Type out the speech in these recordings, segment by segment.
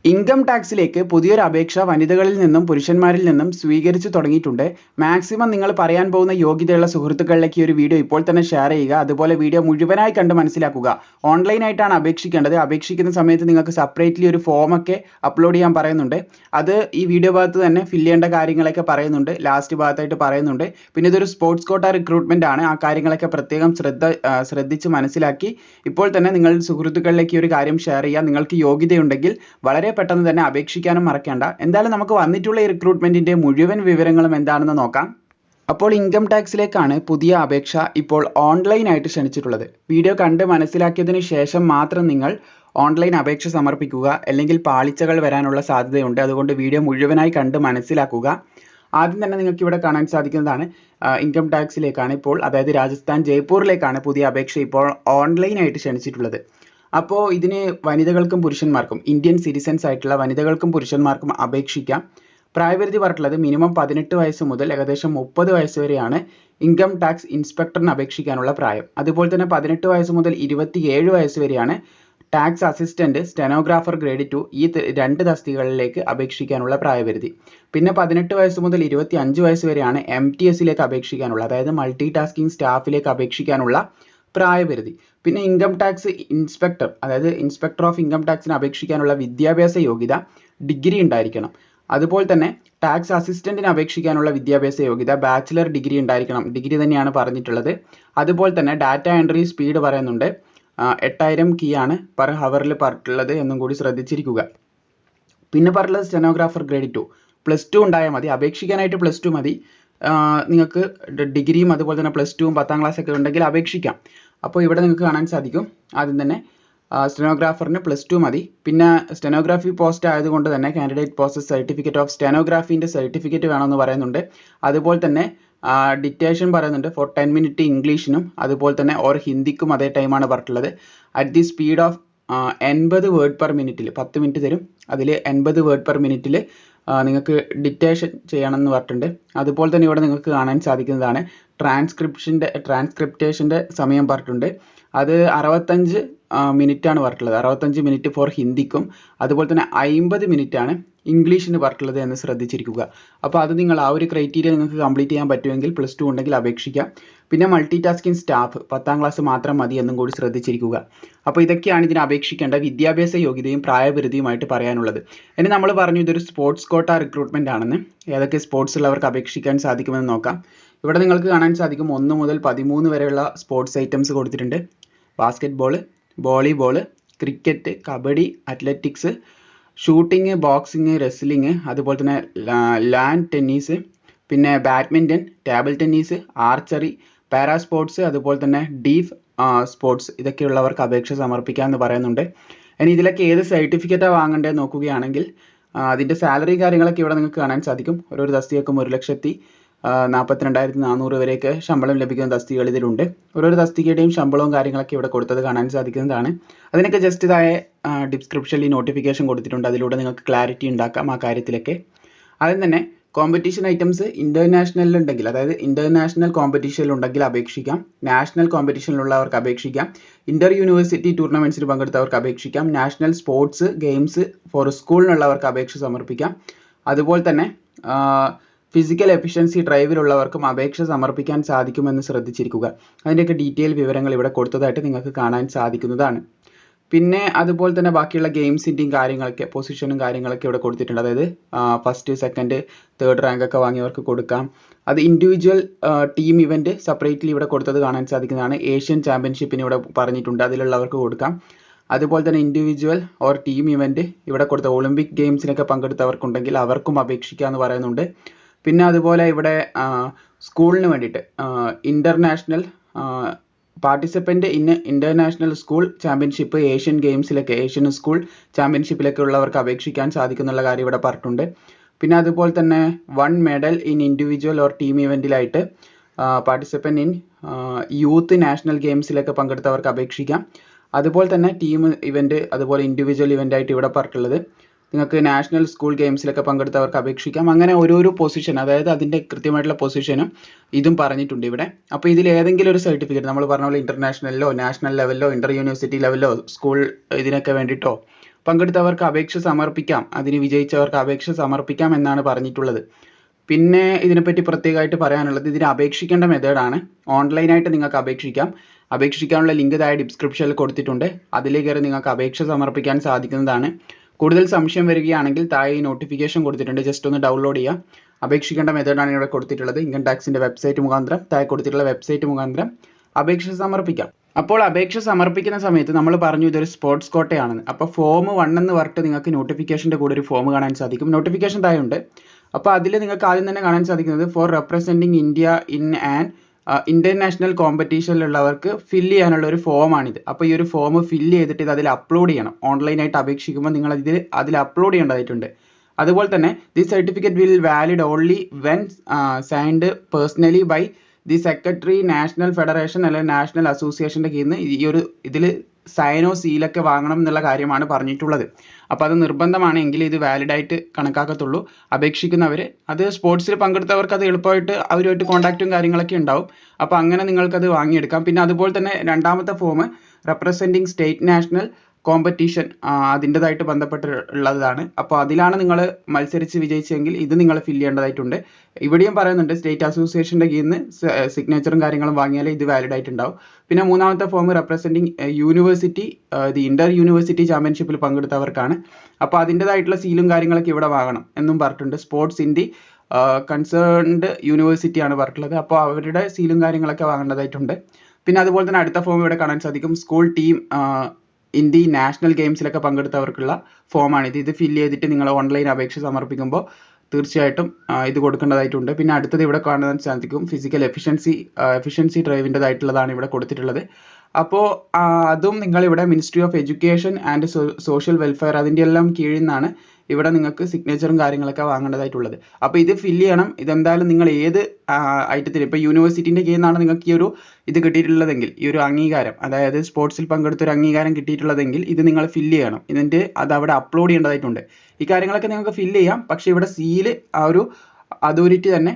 Income ടാക്സിലേക്ക് പുതിയൊരു അപേക്ഷ വനിതകളിൽ നിന്നും പുരുഷന്മാരിൽ നിന്നും സ്വീകരിച്ചു തുടങ്ങിയിട്ടുണ്ട്. മാക്സിമം നിങ്ങൾ പറയാൻ പോകുന്ന യോഗ്യതയുള്ള സുഹൃത്തുക്കളിലേക്ക് ഈ ഒരു വീഡിയോ ഇപ്പോൾ തന്നെ ഷെയർ ചെയ്യുക. അതുപോലെ വീഡിയോ മുഴുവനായി കണ്ട് മനസ്സിലാക്കുക. ഓൺലൈനായിട്ടാണ് അപേക്ഷിക്കേണ്ടത്. അപേക്ഷിക്കുന്ന സമയത്ത് നിങ്ങൾക്ക് സെപ്പറേറ്റ്ലി ഒരു ഫോമൊക്കെ അപ്ലോഡ് ചെയ്യാൻ പറയുന്നുണ്ട്. അത് ഈ വീഡിയോ ഭാഗത്ത് തന്നെ ഫില്ല് ചെയ്യേണ്ട കാര്യങ്ങളൊക്കെ പറയുന്നുണ്ട്. ലാസ്റ്റ് ഭാഗത്തായിട്ട് പറയുന്നുണ്ട്. പിന്നെ ഇതൊരു സ്പോർട്സ് കോട്ട റിക്രൂട്ട്മെന്റ് ആണ്. ആ കാര്യങ്ങളൊക്കെ പ്രത്യേകം ശ്രദ്ധിച്ച് മനസ്സിലാക്കി ഇപ്പോൾ തന്നെ നിങ്ങൾ സുഹൃത്തുക്കളിലേക്ക് ഈ ഒരു കാര്യം ഷെയർ ചെയ്യുക. നിങ്ങൾക്ക് യോഗ്യതയുണ്ടെങ്കിൽ വളരെ പെട്ടെന്ന് തന്നെ അപേക്ഷിക്കാനും മറക്കണ്ട. എന്തായാലും നമുക്ക് വന്നിട്ടുള്ള ഈ റിക്രൂട്ട്മെന്റിന്റെ മുഴുവൻ വിവരങ്ങളും എന്താണെന്ന് നോക്കാം. അപ്പോൾ ഇൻകം ടാക്സിലേക്കാണ് പുതിയ അപേക്ഷ ഇപ്പോൾ ഓൺലൈനായിട്ട് ക്ഷണിച്ചിട്ടുള്ളത്. വീഡിയോ കണ്ട് മനസ്സിലാക്കിയതിന് ശേഷം മാത്രം നിങ്ങൾ ഓൺലൈൻ അപേക്ഷ സമർപ്പിക്കുക, അല്ലെങ്കിൽ പാളിച്ചകൾ വരാനുള്ള സാധ്യതയുണ്ട്. അതുകൊണ്ട് വീഡിയോ മുഴുവനായി കണ്ട് മനസ്സിലാക്കുക. ആദ്യം തന്നെ നിങ്ങൾക്ക് ഇവിടെ കാണാൻ സാധിക്കുന്നതാണ് ഇൻകം ടാക്സിലേക്കാണ് ഇപ്പോൾ, അതായത് രാജസ്ഥാൻ ജയ്പൂരിലേക്കാണ് പുതിയ അപേക്ഷ ഇപ്പോൾ ഓൺലൈനായിട്ട് ക്ഷണിച്ചിട്ടുള്ളത്. അപ്പോൾ ഇതിന് വനിതകൾക്കും പുരുഷന്മാർക്കും, ഇന്ത്യൻ സിറ്റിസൺസ് ആയിട്ടുള്ള വനിതകൾക്കും പുരുഷന്മാർക്കും അപേക്ഷിക്കാം. പ്രായപരിധി പറഞ്ഞിട്ടുള്ളത് മിനിമം 18 വയസ്സ് മുതൽ ഏകദേശം 30 വയസ്സ് വരെയാണ് ഇൻകം ടാക്സ് ഇൻസ്പെക്ടറിന് അപേക്ഷിക്കാനുള്ള പ്രായം. അതുപോലെ തന്നെ 18 വയസ്സ് മുതൽ 27 വയസ്സ് വരെയാണ് ടാക്സ് അസിസ്റ്റന്റ്, സ്റ്റെനോഗ്രാഫർ ഗ്രേഡ് 2 ഈ രണ്ട് തസ്തികകളിലേക്ക് അപേക്ഷിക്കാനുള്ള പ്രായപരിധി. പിന്നെ 18 വയസ്സ് മുതൽ 25 വയസ്സ് വരെയാണ് MTSലേക്ക് അപേക്ഷിക്കാനുള്ള, അതായത് മൾട്ടി ടാസ്കിംഗ് സ്റ്റാഫിലേക്ക് അപേക്ഷിക്കാനുള്ള പ്രായപരിധി. പിന്നെ ഇൻകം ടാക്സ് ഇൻസ്പെക്ടർ, അതായത് ഇൻസ്പെക്ടർ ഓഫ് ഇൻകം ടാക്സിന് അപേക്ഷിക്കാനുള്ള വിദ്യാഭ്യാസ യോഗ്യത ഡിഗ്രി ഉണ്ടായിരിക്കണം. അതുപോലെ തന്നെ ടാക്സ് അസിസ്റ്റന്റിന് അപേക്ഷിക്കാനുള്ള വിദ്യാഭ്യാസ യോഗ്യത ബാച്ചിലർ ഡിഗ്രി ഉണ്ടായിരിക്കണം. ഡിഗ്രി തന്നെയാണ് പറഞ്ഞിട്ടുള്ളത്. അതുപോലെ തന്നെ ഡാറ്റ എൻട്രി സ്പീഡ് പറയുന്നുണ്ട് 8000 കീ ആണ് പെർ ഹവറിൽ പറഞ്ഞിട്ടുള്ളത് എന്നും കൂടി ശ്രദ്ധിച്ചിരിക്കുക. പിന്നെ പറഞ്ഞത് സ്റ്റെനോഗ്രാഫർ ഗ്രേഡ് 2 +2 ഉണ്ടായാൽ മതി. അപേക്ഷിക്കാനായിട്ട് +2 മതി. നിങ്ങൾക്ക് ഡിഗ്രിയും അതുപോലെ തന്നെ +2ഉം 10ാം ക്ലാസ് ഒക്കെ ഉണ്ടെങ്കിൽ അപേക്ഷിക്കാം. അപ്പോൾ ഇവിടെ നിങ്ങൾക്ക് കാണാൻ സാധിക്കും ആദ്യം തന്നെ സ്റ്റെനോഗ്രാഫറിന് +2 മതി. പിന്നെ സ്റ്റെനോഗ്രാഫി പോസ്റ്റ് ആയതുകൊണ്ട് തന്നെ കാൻഡിഡേറ്റ് പോസ്റ്റ് സർട്ടിഫിക്കറ്റ് ഓഫ് സ്റ്റെനോഗ്രാഫിൻ്റെ സർട്ടിഫിക്കറ്റ് വേണമെന്ന് പറയുന്നുണ്ട്. അതുപോലെ തന്നെ ഡിക്റ്റേഷൻ പറയുന്നുണ്ട് ഫോർ 10 മിനിറ്റ് ഇംഗ്ലീഷിനും അതുപോലെ തന്നെ ഓർ ഹിന്ദിക്കും അതേ ടൈമാണ് പറഞ്ഞിട്ടുള്ളത്. At the speed of 80 word per മിനിറ്റിൽ 10 മിനിറ്റ് തരും. അതിൽ 80 വേർഡ് പെർ മിനിറ്റിൽ നിങ്ങൾക്ക് ഡിക്റ്റേഷൻ ചെയ്യണം എന്ന് പറഞ്ഞിട്ടുണ്ട്. അതുപോലെ തന്നെ ഇവിടെ നിങ്ങൾക്ക് കാണാൻ സാധിക്കുന്നതാണ് ട്രാൻസ്ക്രിപ്റ്റേഷൻ്റെ സമയം പറഞ്ഞിട്ടുണ്ട്. അത് 65 മിനിറ്റാണ് പറഞ്ഞിട്ടുള്ളത്. 65 മിനിറ്റ് ഫോർ ഹിന്ദിക്കും അതുപോലെ തന്നെ 50 മിനിറ്റാണ് ഇംഗ്ലീഷിന് പറഞ്ഞിട്ടുള്ളത് എന്ന് ശ്രദ്ധിച്ചിരിക്കുക. അപ്പോൾ അത് നിങ്ങൾ ആ ഒരു ക്രൈറ്റീരിയ നിങ്ങൾക്ക് കംപ്ലീറ്റ് ചെയ്യാൻ പറ്റുമെങ്കിൽ +2 ഉണ്ടെങ്കിൽ അപേക്ഷിക്കാം. പിന്നെ മൾട്ടി ടാസ്കിംഗ് സ്റ്റാഫ് 10ാം ക്ലാസ് മാത്രം മതി എന്നും കൂടി ശ്രദ്ധിച്ചിരിക്കുക. അപ്പോൾ ഇതൊക്കെയാണ് ഇതിന് അപേക്ഷിക്കേണ്ട വിദ്യാഭ്യാസ യോഗ്യതയും പ്രായപരിധിയുമായിട്ട് പറയാനുള്ളത്. ഇനി നമ്മൾ പറഞ്ഞു ഇതൊരു സ്പോർട്സ് കോട്ട റിക്രൂട്ട്മെന്റ് ആണെന്ന്. ഏതൊക്കെ സ്പോർട്സ് ഉള്ളവർക്ക് അപേക്ഷിക്കാൻ സാധിക്കുമെന്ന് നോക്കാം. ഇവിടെ നിങ്ങൾക്ക് കാണാൻ സാധിക്കും 1 മുതൽ 13 വരെയുള്ള സ്പോർട്സ് ഐറ്റംസ് കൊടുത്തിട്ടുണ്ട്. Basketball, volleyball, cricket, kabaddi, athletics, shooting, boxing, wrestling, അതുപോലെ തന്നെ ലാൻ ടെന്നീസ്, പിന്നെ badminton, table tennis, archery, para sports, അതുപോലെ തന്നെ ഡീഫ് സ്പോർട്സ് ഇതൊക്കെയുള്ളവർക്ക് അപേക്ഷ സമർപ്പിക്കാമെന്ന് പറയുന്നുണ്ട്. ഇനി ഇതിലൊക്കെ ഏത് സർട്ടിഫിക്കറ്റാണ് വാങ്ങേണ്ടത് നോക്കുകയാണെങ്കിൽ അതിൻ്റെ സാലറി കാര്യങ്ങളൊക്കെ ഇവിടെ നിങ്ങൾക്ക് കാണാൻ സാധിക്കും. ഓരോ തസ്തികക്കും 1,42,400 വരെയൊക്കെ ശമ്പളം ലഭിക്കുന്ന തസ്തികകൾ ഇതിലുണ്ട്. ഓരോ തസ്തികയുടെയും ശമ്പളവും കാര്യങ്ങളൊക്കെ ഇവിടെ കൊടുത്തത് കാണാൻ സാധിക്കുന്നതാണ്. അതിനൊക്കെ ജസ്റ്റ് ഇതായ ഡിസ്ക്രിപ്ഷനിൽ നോട്ടിഫിക്കേഷൻ കൊടുത്തിട്ടുണ്ട്. അതിലൂടെ നിങ്ങൾക്ക് ക്ലാരിറ്റി ഉണ്ടാക്കാം ആ കാര്യത്തിലൊക്കെ. ആദ്യം തന്നെ കോമ്പറ്റീഷൻ ഐറ്റംസ് ഇൻ്റർനാഷണലിലുണ്ടെങ്കിൽ, അതായത് ഇൻ്റർനാഷണൽ കോമ്പറ്റീഷനിലുണ്ടെങ്കിൽ അപേക്ഷിക്കാം. നാഷണൽ കോമ്പറ്റീഷനിലുള്ളവർക്ക് അപേക്ഷിക്കാം. ഇൻ്റർ യൂണിവേഴ്സിറ്റി ടൂർണമെൻറ്റ്സിൽ പങ്കെടുത്തവർക്ക് അപേക്ഷിക്കാം. നാഷണൽ സ്പോർട്സ് ഗെയിംസ് ഫോർ സ്കൂളിനുള്ളവർക്ക് അപേക്ഷ സമർപ്പിക്കാം. അതുപോലെ തന്നെ ഫിസിക്കൽ എഫിഷ്യൻസി ഡ്രൈവിലുള്ളവർക്കും അപേക്ഷ സമർപ്പിക്കാൻ സാധിക്കുമെന്ന് ശ്രദ്ധിച്ചിരിക്കുക. അതിൻ്റെയൊക്കെ ഡീറ്റെയിൽ വിവരങ്ങൾ ഇവിടെ കൊടുത്തതായിട്ട് നിങ്ങൾക്ക് കാണാൻ സാധിക്കുന്നതാണ്. പിന്നെ അതുപോലെ തന്നെ ബാക്കിയുള്ള ഗെയിംസിൻ്റെയും കാര്യങ്ങളൊക്കെ പൊസിഷനും കാര്യങ്ങളൊക്കെ ഇവിടെ കൊടുത്തിട്ടുണ്ട്. അതായത് 1st, 2nd, 3rd റാങ്ക് ഒക്കെ വാങ്ങിയവർക്ക് കൊടുക്കാം. അത് ഇൻഡിവിജ്വൽ ടീം ഇവൻറ്റ് സെപ്പറേറ്റ്ലി ഇവിടെ കൊടുത്തത് കാണാൻ സാധിക്കുന്നതാണ്. ഏഷ്യൻ ചാമ്പ്യൻഷിപ്പിന് ഇവിടെ പറഞ്ഞിട്ടുണ്ട്, അതിലുള്ളവർക്ക് കൊടുക്കാം. അതുപോലെ തന്നെ ഇൻഡിവിജ്വൽ ഓർ ടീം ഇവൻറ്റ് ഇവിടെ കൊടുത്ത ഒളിമ്പിക് ഗെയിംസിനൊക്കെ പങ്കെടുത്തവർക്കുണ്ടെങ്കിൽ അവർക്കും അപേക്ഷിക്കാമെന്ന് പറയുന്നുണ്ട്. പിന്നെ അതുപോലെ ഇവിടെ സ്കൂളിന് വേണ്ടിയിട്ട് international participant in international school championship, Asian ഗെയിംസിലൊക്കെ, ഏഷ്യൻ സ്കൂൾ ചാമ്പ്യൻഷിപ്പിലൊക്കെ ഉള്ളവർക്ക് അപേക്ഷിക്കാൻ സാധിക്കുന്നുള്ള കാര്യം ഇവിടെ പറഞ്ഞിട്ടുണ്ട്. പിന്നെ അതുപോലെ തന്നെ 1 medal in individual or team ഇവൻറ്റിലായിട്ട് പാർട്ടിസിപ്പൻ്റ് ഇൻ യൂത്ത് നാഷണൽ ഗെയിംസിലൊക്കെ പങ്കെടുത്തവർക്ക് അപേക്ഷിക്കാം. അതുപോലെ തന്നെ ടീം ഇവൻറ്റ് അതുപോലെ ഇൻഡിവിജ്വൽ ഇവൻ്റായിട്ട് ഇവിടെ പറഞ്ഞിട്ടുള്ളത് നിങ്ങൾക്ക് നാഷണൽ സ്കൂൾ ഗെയിംസിലൊക്കെ പങ്കെടുത്തവർക്ക് അപേക്ഷിക്കാം. അങ്ങനെ ഓരോരോ പൊസിഷൻ, അതായത് അതിൻ്റെ കൃത്യമായിട്ടുള്ള പൊസിഷനും ഇതും പറഞ്ഞിട്ടുണ്ട് ഇവിടെ. അപ്പോൾ ഇതിൽ ഏതെങ്കിലും ഒരു സർട്ടിഫിക്കറ്റ് നമ്മൾ പറഞ്ഞ പോലെ ഇൻ്റർനാഷണലിലോ നാഷണൽ ലെവലിലോ ഇൻ്റർ യൂണിവേഴ്സിറ്റി ലെവലിലോ സ്കൂൾ ഇതിനൊക്കെ വേണ്ടിയിട്ടോ പങ്കെടുത്തവർക്ക് അപേക്ഷ സമർപ്പിക്കാം, അതിന് വിജയിച്ചവർക്ക് അപേക്ഷ സമർപ്പിക്കാം എന്നാണ് പറഞ്ഞിട്ടുള്ളത്. പിന്നെ ഇതിനെപ്പറ്റി പ്രത്യേകമായിട്ട് പറയാനുള്ളത്, ഇതിന് അപേക്ഷിക്കേണ്ട മെത്തേഡാണ്. ഓൺലൈനായിട്ട് നിങ്ങൾക്ക് അപേക്ഷിക്കാം. അപേക്ഷിക്കാനുള്ള ലിങ്ക് താഴെ ഡിസ്ക്രിപ്ഷനിൽ കൊടുത്തിട്ടുണ്ട്. അതിലേക്ക് കയറി നിങ്ങൾക്ക് അപേക്ഷ സമർപ്പിക്കാൻ സാധിക്കുന്നതാണ്. കൂടുതൽ സംശയം വരികയാണെങ്കിൽ താഴെ ഈ നോട്ടിഫിക്കേഷൻ കൊടുത്തിട്ടുണ്ട്, ജസ്റ്റ് ഒന്ന് ഡൗൺലോഡ് ചെയ്യുക. അപേക്ഷിക്കേണ്ട മെത്തേഡാണ് ഇവിടെ കൊടുത്തിട്ടുള്ളത്. ഇൻകം ടാക്സിൻ്റെ വെബ്സൈറ്റ് മുഖാന്തരം, താഴെ കൊടുത്തിട്ടുള്ള വെബ്സൈറ്റ് മുഖാന്തരം അപേക്ഷ സമർപ്പിക്കാം. അപ്പോൾ അപേക്ഷ സമർപ്പിക്കുന്ന സമയത്ത് നമ്മൾ പറഞ്ഞു ഇതൊരു സ്പോർട്സ് കോട്ടയാണെന്ന്. അപ്പോൾ ഫോം 1 എന്ന് പറഞ്ഞിട്ട് നിങ്ങൾക്ക് നോട്ടിഫിക്കേഷൻ്റെ കൂടെ ഒരു ഫോം കാണാൻ സാധിക്കും. നോട്ടിഫിക്കേഷൻ താഴെ ഉണ്ട്. അപ്പോൾ അതിൽ നിങ്ങൾക്ക് ആദ്യം തന്നെ കാണാൻ സാധിക്കുന്നത് for representing India in an international കോമ്പറ്റീഷനിലുള്ളവർക്ക് ഫില്ല് ചെയ്യാനുള്ള ഒരു ഫോമാണിത്. അപ്പോൾ ഈ ഒരു ഫോം ഫില്ല് ചെയ്തിട്ട് ഇത് അതിൽ അപ്ലോഡ് ചെയ്യണം. ഓൺലൈനായിട്ട് അപേക്ഷിക്കുമ്പോൾ നിങ്ങൾ അതിൽ അപ്ലോഡ് ചെയ്യേണ്ടതായിട്ടുണ്ട്. അതുപോലെ തന്നെ the certificate will valid only when signed personally by the secretary national federation അല്ലെങ്കിൽ നാഷണൽ അസോസിയേഷൻ്റെ കീഴിൽ നിന്ന് ഈ ഒരു ഇതിൽ സൈനോ സീലൊക്കെ വാങ്ങണം എന്നുള്ള കാര്യമാണ് പറഞ്ഞിട്ടുള്ളത്. അപ്പോൾ അത് നിർബന്ധമാണ്, എങ്കിൽ ഇത് വാലിഡായിട്ട് കണക്കാക്കത്തുള്ളൂ. അപേക്ഷിക്കുന്നവർ അത് സ്പോർട്സിൽ പങ്കെടുത്തവർക്ക് അത് എളുപ്പമായിട്ട് അവരുമായിട്ട് കോൺടാക്റ്റും കാര്യങ്ങളൊക്കെ ഉണ്ടാവും. അപ്പോൾ അങ്ങനെ നിങ്ങൾക്കത് വാങ്ങിയെടുക്കാം. പിന്നെ അതുപോലെ തന്നെ രണ്ടാമത്തെ form representing state national competition അതിൻ്റെതായിട്ട് ബന്ധപ്പെട്ടുള്ളതാണ്. അപ്പോൾ അതിലാണ് നിങ്ങൾ മത്സരിച്ച് വിജയിച്ചെങ്കിൽ ഇത് നിങ്ങൾ ഫില്ല് ചെയ്യേണ്ടതായിട്ടുണ്ട്. ഇവിടെയും പറയുന്നുണ്ട് സ്റ്റേറ്റ് അസോസിയേഷൻ്റെ കീഴിൽ നിന്ന് സിഗ്നേച്ചറും കാര്യങ്ങളും വാങ്ങിയാലേ ഇത് വാലിഡ് ആയിട്ടുണ്ടാവും. പിന്നെ മൂന്നാമത്തെ form representing university the Inter university ചാമ്പ്യൻഷിപ്പിൽ പങ്കെടുത്തവർക്കാണ്. അപ്പോൾ അതിൻ്റെതായിട്ടുള്ള സീലും കാര്യങ്ങളൊക്കെ ഇവിടെ വാങ്ങണം എന്നും പറഞ്ഞിട്ടുണ്ട്. സ്പോർട്സ് ഇൻ ദി കൺസേൺഡ് യൂണിവേഴ്സിറ്റിയാണ് പറഞ്ഞിട്ടുള്ളത്. അപ്പോൾ അവരുടെ സീലും കാര്യങ്ങളൊക്കെ വാങ്ങേണ്ടതായിട്ടുണ്ട്. പിന്നെ അതുപോലെ തന്നെ അടുത്ത ഫോം ഇവിടെ കാണാൻ സാധിക്കും. School team in the national ഗെയിംസിലൊക്കെ പങ്കെടുത്തവർക്കുള്ള ഫോമാണിത്. ഇത് ഫില്ല് ചെയ്തിട്ട് നിങ്ങൾ ഓൺലൈൻ അപേക്ഷ സമർപ്പിക്കുമ്പോൾ തീർച്ചയായിട്ടും ഇത് കൊടുക്കേണ്ടതായിട്ടുണ്ട്. പിന്നെ അടുത്തത് ഇവിടെ കാണാൻ സാധിക്കും ഫിസിക്കൽ എഫിഷ്യൻസി ഡ്രൈവിൻ്റെതായിട്ടുള്ളതാണ് ഇവിടെ കൊടുത്തിട്ടുള്ളത്. അപ്പോൾ അതും നിങ്ങളിവിടെ ministry of education and social welfare അതിൻ്റെ എല്ലാം കീഴിൽ നിന്നാണ് ഇവിടെ നിങ്ങൾക്ക് സിഗ്നേച്ചറും കാര്യങ്ങളൊക്കെ വാങ്ങേണ്ടതായിട്ടുള്ളത്. അപ്പോൾ ഇത് ഫില്ല് ചെയ്യണം. ഇതെന്തായാലും നിങ്ങൾ ഏത് ഐറ്റത്തിൽ, ഇപ്പോൾ യൂണിവേഴ്സിറ്റിൻ്റെ കീഴിൽ നിന്നാണ് നിങ്ങൾക്ക് ഈ ഒരു ഇത് കിട്ടിയിട്ടുള്ളതെങ്കിൽ, ഈ ഒരു അംഗീകാരം, അതായത് സ്പോർട്സിൽ പങ്കെടുത്തൊരു അംഗീകാരം കിട്ടിയിട്ടുള്ളതെങ്കിൽ ഇത് നിങ്ങൾ ഫില്ല് ചെയ്യണം. ഇതിൻ്റെ അത് അവിടെ അപ്ലോഡ് ചെയ്യേണ്ടതായിട്ടുണ്ട്. ഈ കാര്യങ്ങളൊക്കെ നിങ്ങൾക്ക് ഫില്ല് ചെയ്യാം. പക്ഷേ ഇവിടെ സീല് ആ ഒരു അതോറിറ്റി തന്നെ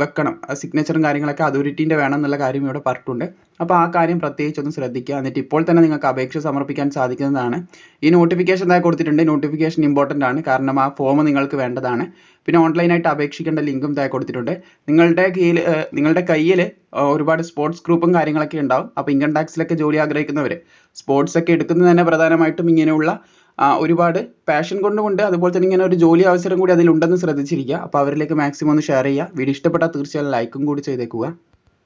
വെക്കണം. സിഗ്നേച്ചറും കാര്യങ്ങളൊക്കെ അതോറിറ്റീൻ്റെ വേണം എന്നുള്ള കാര്യം ഇവിടെ പറഞ്ഞിട്ടുണ്ട്. അപ്പോൾ ആ കാര്യം പ്രത്യേകിച്ച് ഒന്ന് ശ്രദ്ധിക്കുക. എന്നിട്ട് ഇപ്പോൾ തന്നെ നിങ്ങൾക്ക് അപേക്ഷ സമർപ്പിക്കാൻ സാധിക്കുന്നതാണ്. ഈ നോട്ടിഫിക്കേഷൻ താഴെ കൊടുത്തിട്ടുണ്ട്. നോട്ടിഫിക്കേഷൻ ഇമ്പോർട്ടൻ്റ് ആണ്, കാരണം ആ ഫോം നിങ്ങൾക്ക് വേണ്ടതാണ്. പിന്നെ ഓൺലൈനായിട്ട് അപേക്ഷിക്കേണ്ട ലിങ്കും താഴെ കൊടുത്തിട്ടുണ്ട്. നിങ്ങളുടെ കയ്യിൽ ഒരുപാട് സ്പോർട്സ് ഗ്രൂപ്പും കാര്യങ്ങളൊക്കെ ഉണ്ടാവും. അപ്പോൾ ഇൻകം ടാക്സിലൊക്കെ ജോലി ആഗ്രഹിക്കുന്നവർ സ്പോർട്സ് ഒക്കെ എടുക്കുന്നത് തന്നെ പ്രധാനമായിട്ടും ഇങ്ങനെയുള്ള ഒരുപാട് പാഷൻ കൊണ്ടുമുണ്ട്. അതുപോലെ തന്നെ ഇങ്ങനെ ഒരു ജോലി അവസരം കൂടി അതിലുണ്ടെന്ന് ശ്രദ്ധിച്ചിരിക്കുക. അപ്പോൾ അവരിലേക്ക് മാക്സിമം ഒന്ന് ഷെയർ ചെയ്യുക. വീഡിയോ ഇഷ്ടപ്പെട്ടാൽ തീർച്ചയായും ലൈക്കും കൂടി ചെയ്തേക്കുക.